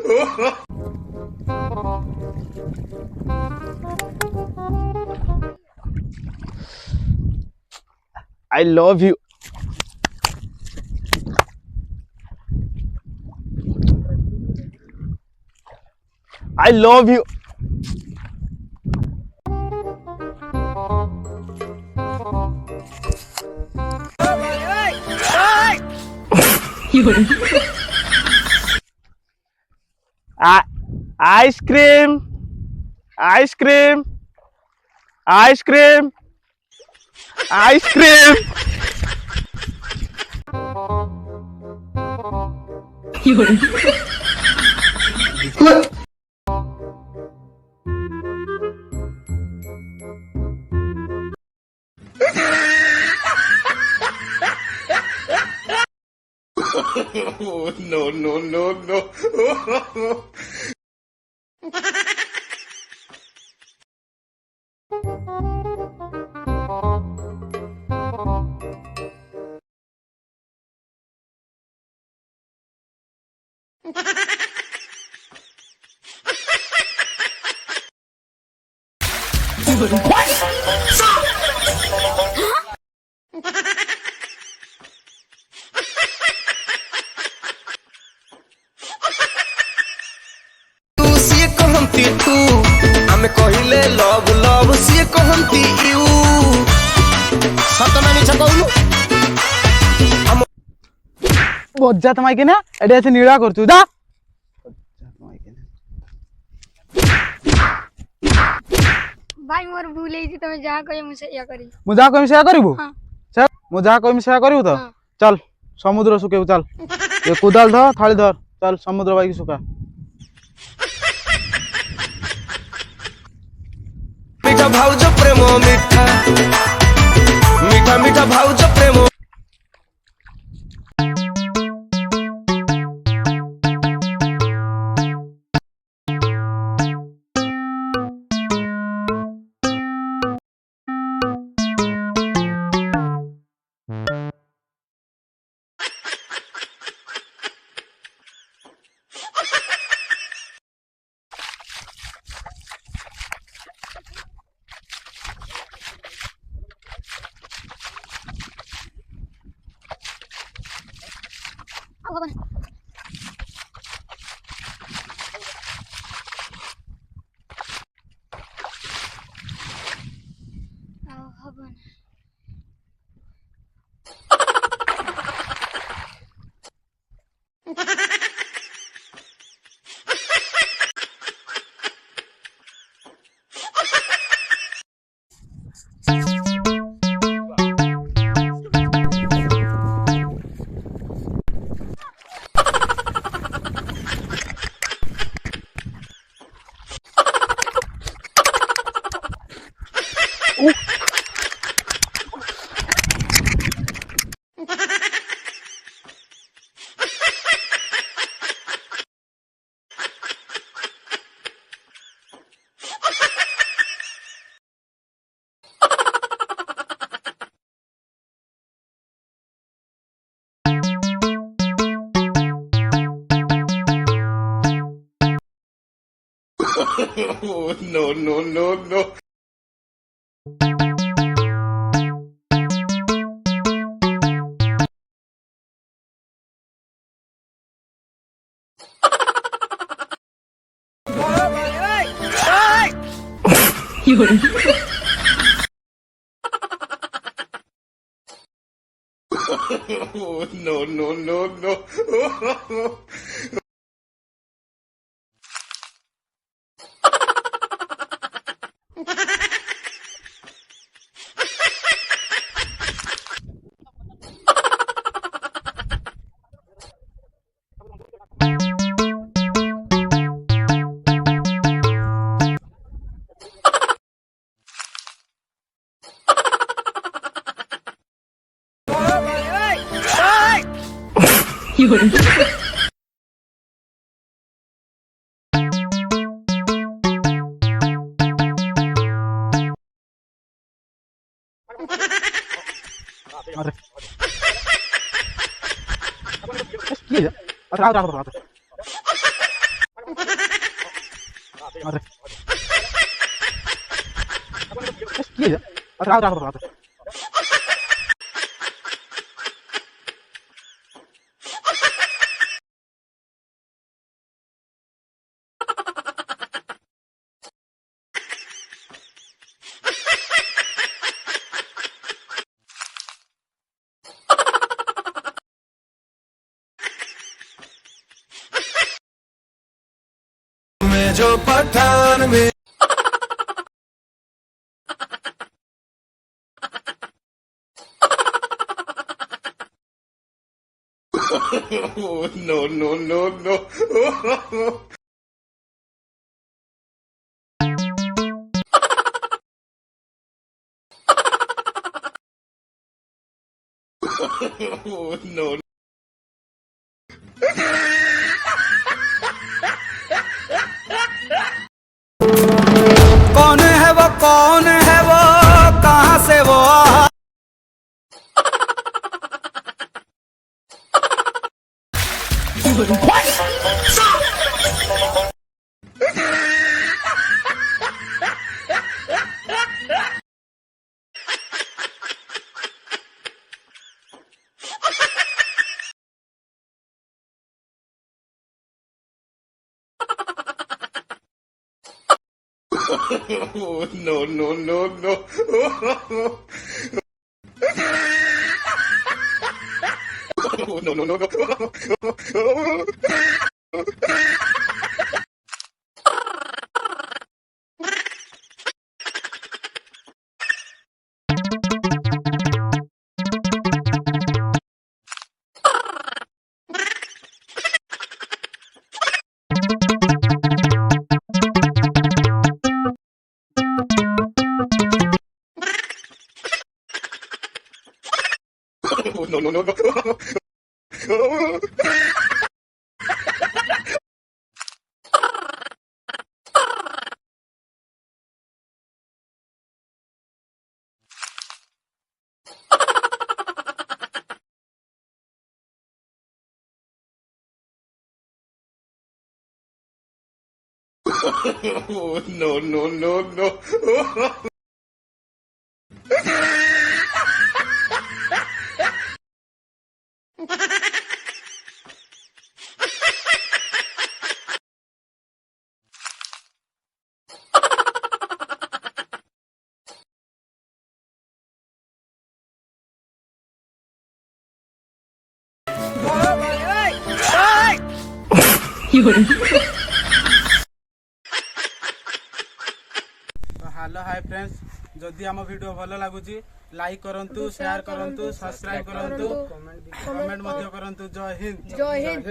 no. I love you. I love you. Ice cream. Ice cream. Ice cream. Ice cream. Oh, no, no, no, no. तू आमे कहिले love love सी कहंती यू सतना मिछ कहलु बज्जात माइके ना एडे আছে নীড়া করছু দা भाई मोर भूल ही तमे जा कहि मु से या करी मु जा कहि से करिवु हां चल मु जा कहि से करिवु तो हाँ। चल समुद्र सुकेउ चल ये कुदाल धर थाली धर चल समुद्र बाई सुका मीठा भाउज प्रेम मीठा मीठा मीठा भाउज प्रेम भगवान भगवान Oh, no, no, no, no. Oh, no, no, no, no. Atrás. अरे ये अरे आओ आओ आओ मैं जो पठान में No, no, no, no. No. कौन है वो कहाँ से वो आया? No, no, no, no. No, no, no, no. No, no, no, no. No, no, no, no. Hello hi friends जदि आम वीडियो भल लगुच लाइक करंतु शेयर करंतु सब्सक्राइब करंतु कमेंट मध्य करंतु जय हिंद।